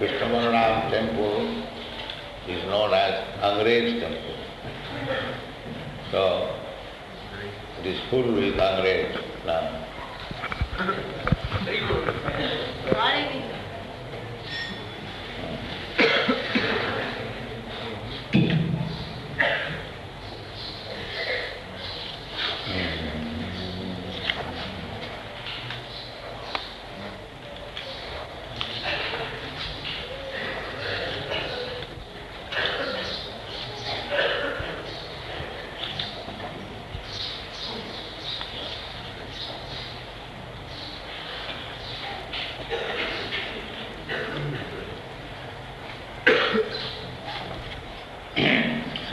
Kṛṣṇa Balaram temple is known as Angrez temple. So, it is full with Angrez now.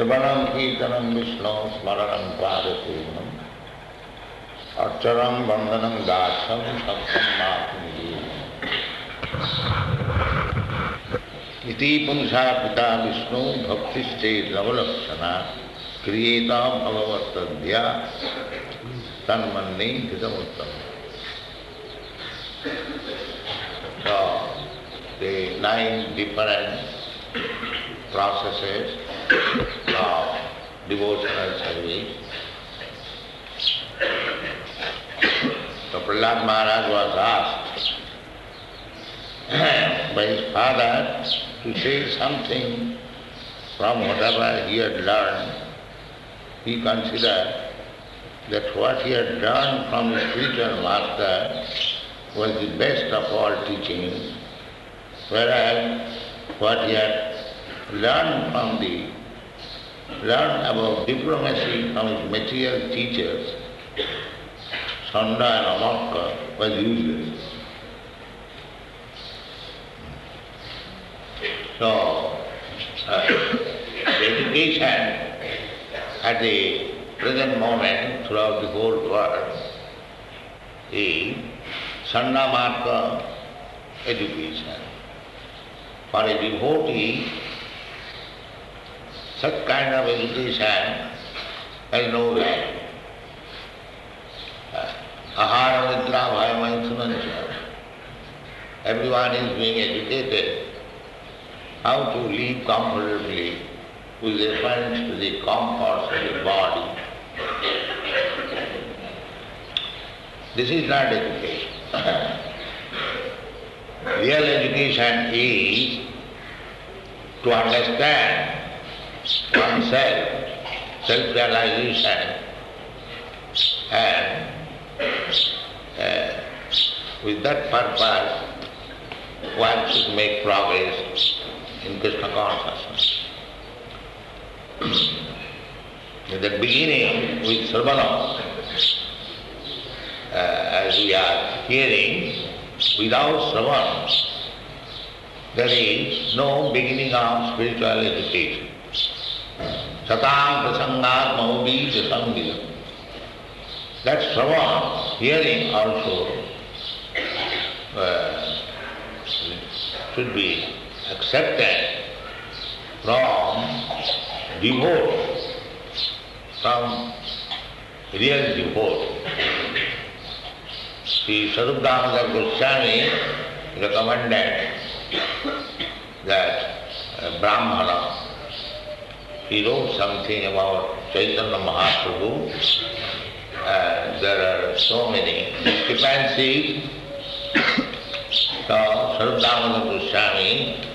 Sravanam Kirtanam Vishnu Smaranam Padasevanam Archaram Vandanam Gacham Satsam Mahatmiji Iti Punsa Pita Vishnu Bhaktište Lavalakshana Kriyeta Bhagavatadhya Tanmanni Hitamuttam. So, the 9 different processes of devotional service. So Prahlad Maharaj was asked by his father to say something from whatever he had learned. He considered that what he had learned from his spiritual master was the best of all teachings, whereas what he had learned about diplomacy from his material teachers, Sanda and Amarka, was useless. So, the education at the present moment throughout the whole world is Sanda Marka education. For a devotee, such kind of education has no value. Ahara vidra bhayamaitsunancha. Everyone is being educated how to live comfortably with reference to the comforts of the body. This is not education. Real education is to understand oneself, self-realization, and with that purpose one should make progress in Kṛṣṇa consciousness. In the beginning with Sravanam, as we are hearing, without Sravanam, there is no beginning of spiritual education. Satam prasangat mahubhi jasambhidam. That Sravanam, hearing also, should be accepted from devote, from real devote. Sri Sadachar Goswami recommended that Brahmana, he wrote something about Chaitanya Mahaprabhu. There are so many discrepancies. So Sadachar Goswami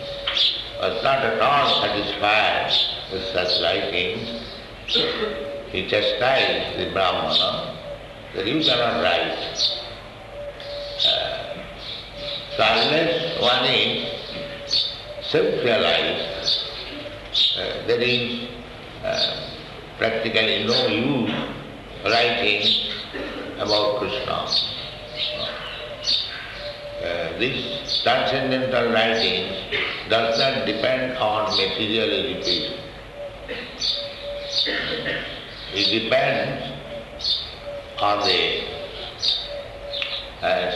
was not at all satisfied with such writings. He chastised the Brahmana that you cannot write. So unless one is self-realized, there is practically no use writing about Kṛṣṇa. This transcendental writing does not depend on material education. It depends on the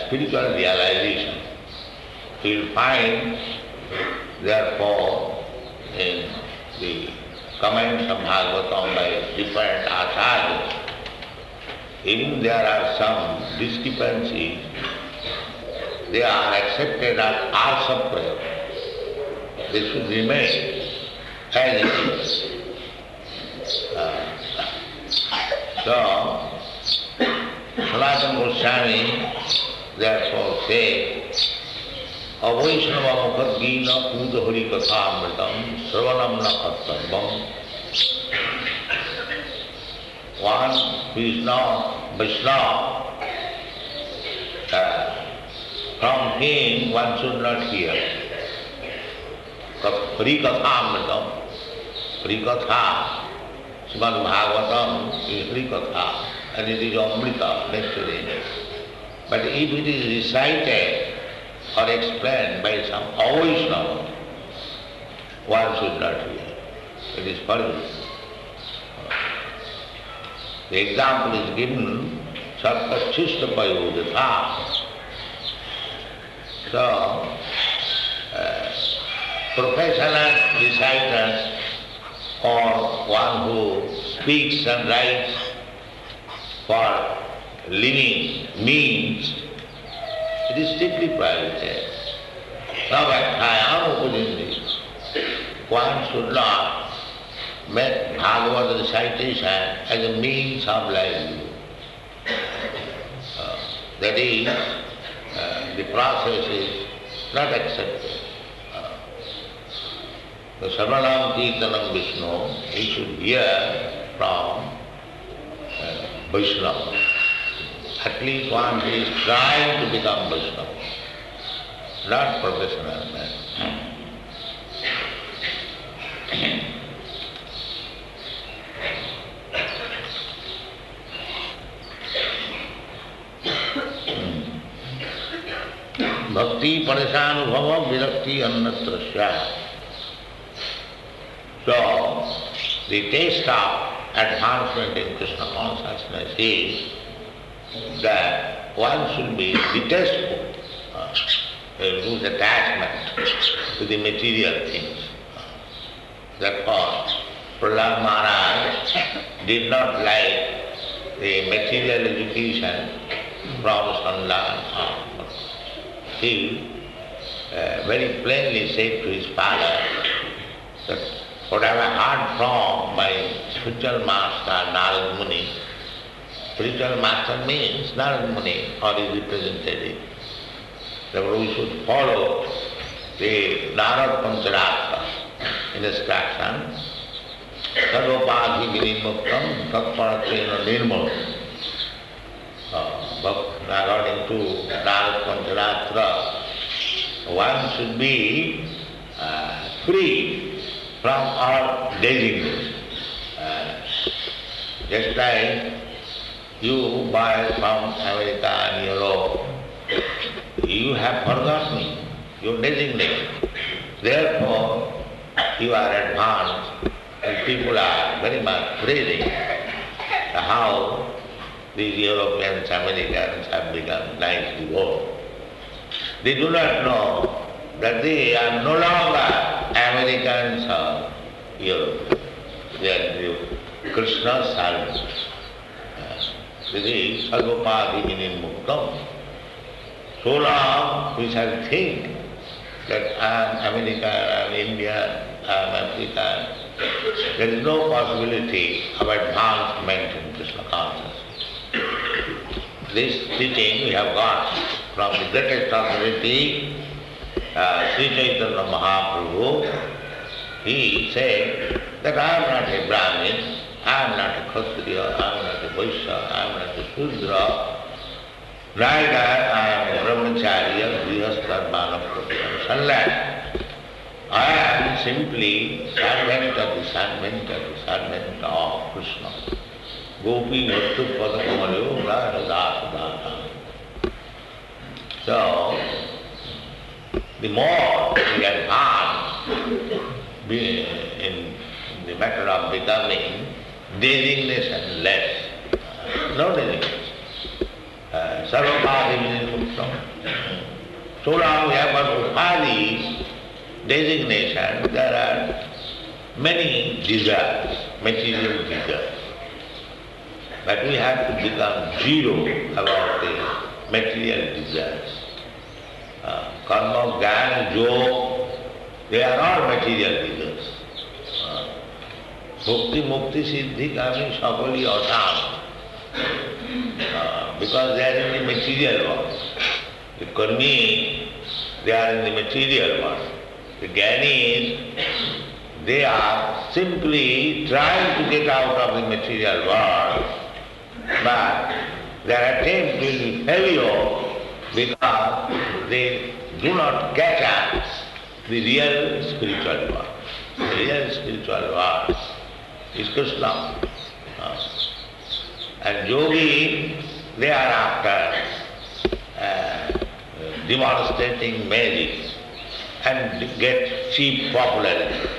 spiritual realization. You will find, therefore, in the comments of Bhagavatam by different acharyas, even there are some discrepancies, they are accepted as arsa prayoga. they should remain as it is. So, Sanatana Goswami therefore says, Avaishnava mukhadgina puja hari kathamritam sravanam na kartavya. One who is not Vaishnava, from him one should not hear. Hari kathamritam, Hari katha, Srimad Bhagavatam is Hari katha, and it is Amrita, necessary. But if it is recited or explained by some Avaishnava, one should not hear. It is forbidden. The example is given, sadachar. So, professional reciters or one who speaks and writes for living means, it is strictly prohibited. One should not make Bhagavad recitation as a means of livelihood. That is, the process is not accepted. The Sarvanam Kirtanam Vishnu, he should hear from Vaishnava. At least one who is trying to become Vaishnava, not professional man. Bhakti parishanubhava virakti annatrasya. So, the taste of advancement in Krishna consciousness is that one should be detestful, lose attachment to the material things. Therefore, Prahlad Maharaj did not like the material education from Sandan. He very plainly said to his father that whatever I heard from my spiritual master Narad Muni, spiritual master means Narad Muni or his representative. Therefore we should follow the Narad Pancharatra instruction. Sarvapādhi vinimuktam tatparatena nirmalam. According to Narad Pancharatra, one should be free from all designation. Just like you buy from America and Europe, you have forgotten your designation. Therefore, you are advanced, and people are very much praising how these Europeans, Americans have become nicely born. They do not know that they are no longer Americans or Europeans. They are the Kṛṣṇa's servants. This is sarvapādhi vinimuktam. So long we shall think that I am American, I am Indian, I am African. There is no possibility of advancement in Krishna consciousness. This teaching we have got from the greatest authority, Sri Chaitanya Mahaprabhu. He said that I am not a Brahmin, I am not a Kshatriya, I am not a Vaishya, I am not a Shudra, neither I am a Brahmacharya, Grihastha, Manapurusha, sannyas. I am simply servant of Kṛṣṇa. Gopi Vattu Padakamayo Radha. So, the more we advance in the matter of becoming designation less, no designation. Sarvapādhi vinimuktam. So long we have got upādhi, designation, there are many desires, material desires. But we have to become zero about the material desires. Karma, jnana, yog, They are all material figures. Bhukti, mukti, siddhi, kami, sakali, asam. Because they are in the material world. The karmi, they are in the material world. The jnanis, they are simply trying to get out of the material world, but their attempt will be failure because they do not catch up the real spiritual world. The real spiritual world is Kṛṣṇa. And yogi, they are after demonstrating magic and get cheap popularity.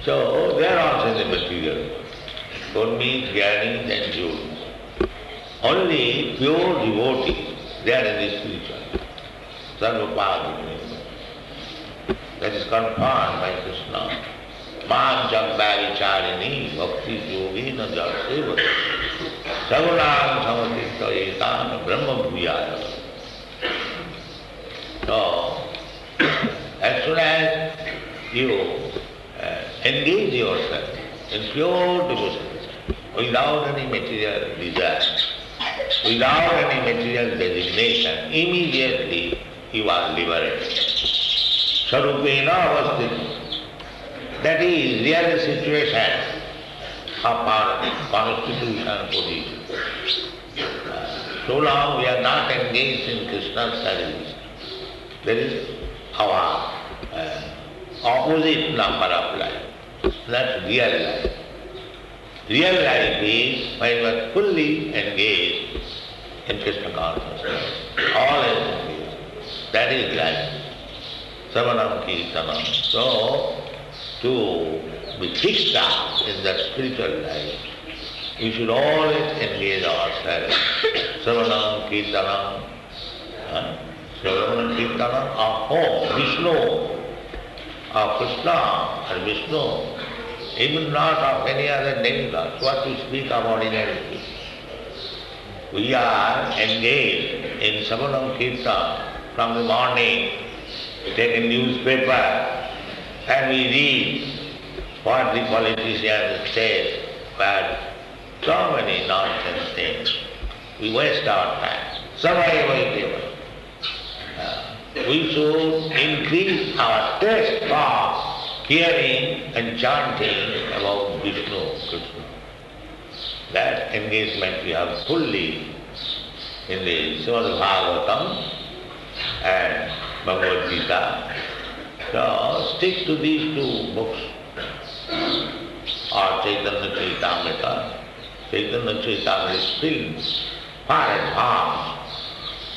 So they are also in the material world. Karmis, jnanis and yogis. Only pure devotees, they are in the spiritual world. Sarvapadi. That is confirmed by Kṛṣṇa. Mam jambhavicharini bhakti yogina jarsevati sagunan samatita etan brahma bhuyaya. So, as soon as you engage yourself in pure devotion, without any material desire, without any material designation, immediately you are liberated. Sarupena avasthita. That is real situation of our constitution position. So long we are not engaged in Kṛṣṇa's service, there is our opposite number of life. That's real life. Real life is when you are fully engaged in Kṛṣṇa consciousness. Always engaged. That is life. Savanam Kirtanam. So, to be fixed up in that spiritual life, we should always engage ourselves. Savanam Kirtanam. Savanam Kirtanam of whom? Vishnu. Of Kṛṣṇa and Vishnu. Even not of any other demigods. What to speak of ordinary people. We are engaged in Savanam Kirtan from the morning, take a newspaper, and we read what the politicians say, but so many nonsense things. We waste our time. We should increase our taste for hearing and chanting about Vishnu, Kṛṣṇa. That engagement we have fully in the Srimad Bhagavatam and Bhagavad Gita. So stick to these two books, or Chaitanya Charitamrita. Chaitanya Charitamrita is still far advanced.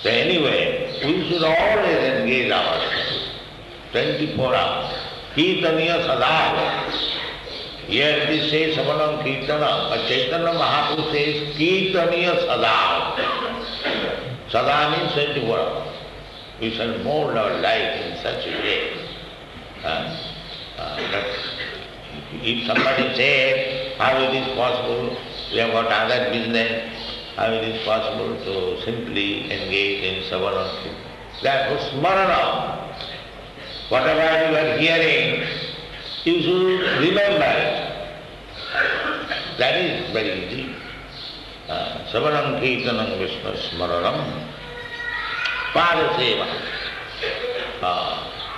So anyway, we should always engage ourselves, 24 hours. Kirtaniya sadachar. Here it is says Savanam Kirtanam, but Chaitanya Mahaprabhu says Kirtaniya sadachar. Sada means 24 hours. We shall mold our life in such a way that if somebody says, how it is possible, we have got other business, how it is possible to simply engage in Savanam Kirtanam. That was smarana. Whatever you are hearing, you should remember it. That is very easy. Savanam Kirtanam Vishnu Smaranam Parasparik.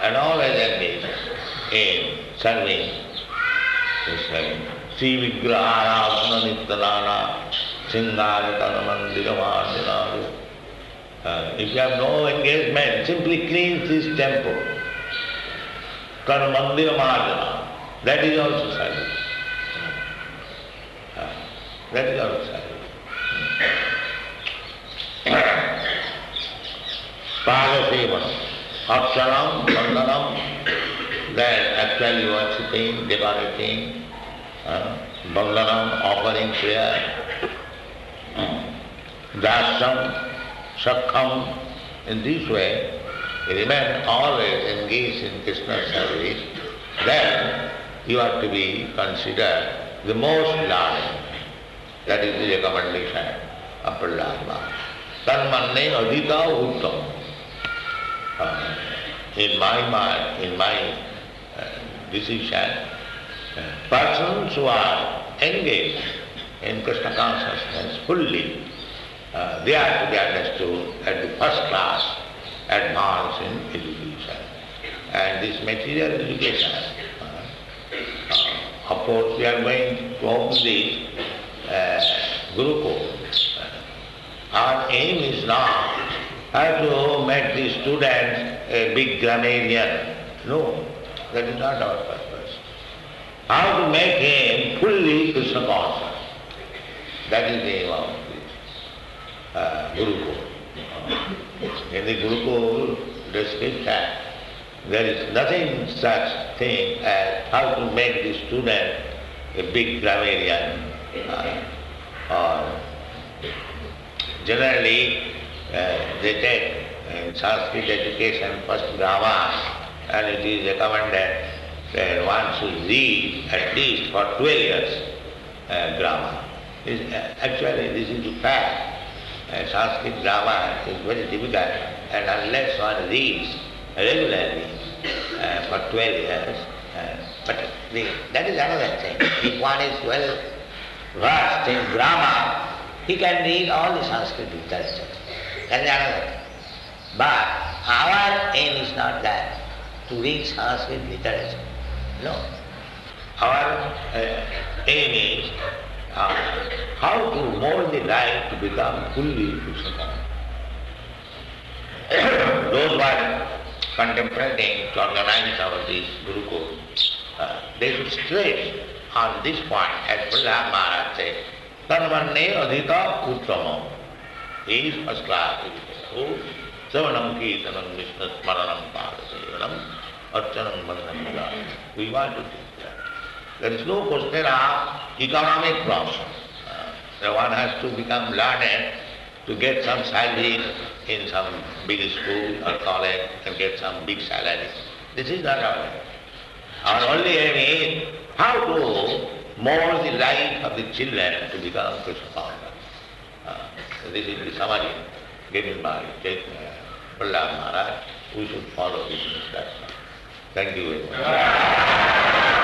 And always engaged in serving. Sri Vigrahara Nityanana Singaratana Mandiramadinadu. If you have no engagement, simply cleanse this temple. Kana Mandiramadina. That is also service. That is also service. Parasparik. Aksharam, Varnan, then actually worshipping, decorating, Varnan, offering prayer, Dasam, Sakham. In this way, you remain always engaged in Kṛṣṇa's service, then you are to be considered the most learned. That is the recommendation of Prahlad. Tanmanne adhita uttam. In my mind, in my decision. Persons who are engaged in Kṛṣṇa consciousness fully, they are to be understood at the first class advance in education. And this material education, of course we are going to open the gurukula. Our aim is not how to make the student a big grammarian. No, that is not our purpose. How to make him fully Kṛṣṇa conscious. That is the aim of the gurukula. In the gurukula description, there is nothing such thing as how to make the student a big grammarian or generally they take in Sanskrit education first grammar, and it is recommended that one should read at least for 12 years grammar. Actually this is the fact. Sanskrit grammar is very difficult, and unless one reads regularly for 12 years, but that is another thing. If one is well versed in grammar, he can read all the Sanskrit literature. That is another thing. But our aim is not that, to read Sanskrit literature. No. Our aim is how to mold the life to become fully Kṛṣṇa. Those who are contemplating to organize our this gurukula, they should stress on this point, as Prahlāda Maharaj said, Sarvanne adhita uttamam. He is first class education. Savanam kirtanam vishnu smaranam padasevanam archanam vandhanam. We want to teach that. There is no question of economic problem. One has to become learned to get some salary in some big school or college and get some big salary. This is not our aim. Our only aim is how to mold the life of the children to become Kṛṣṇa conscious. This is the summary given by Prahlāda Maharaj. We should follow this instruction. Thank you very much.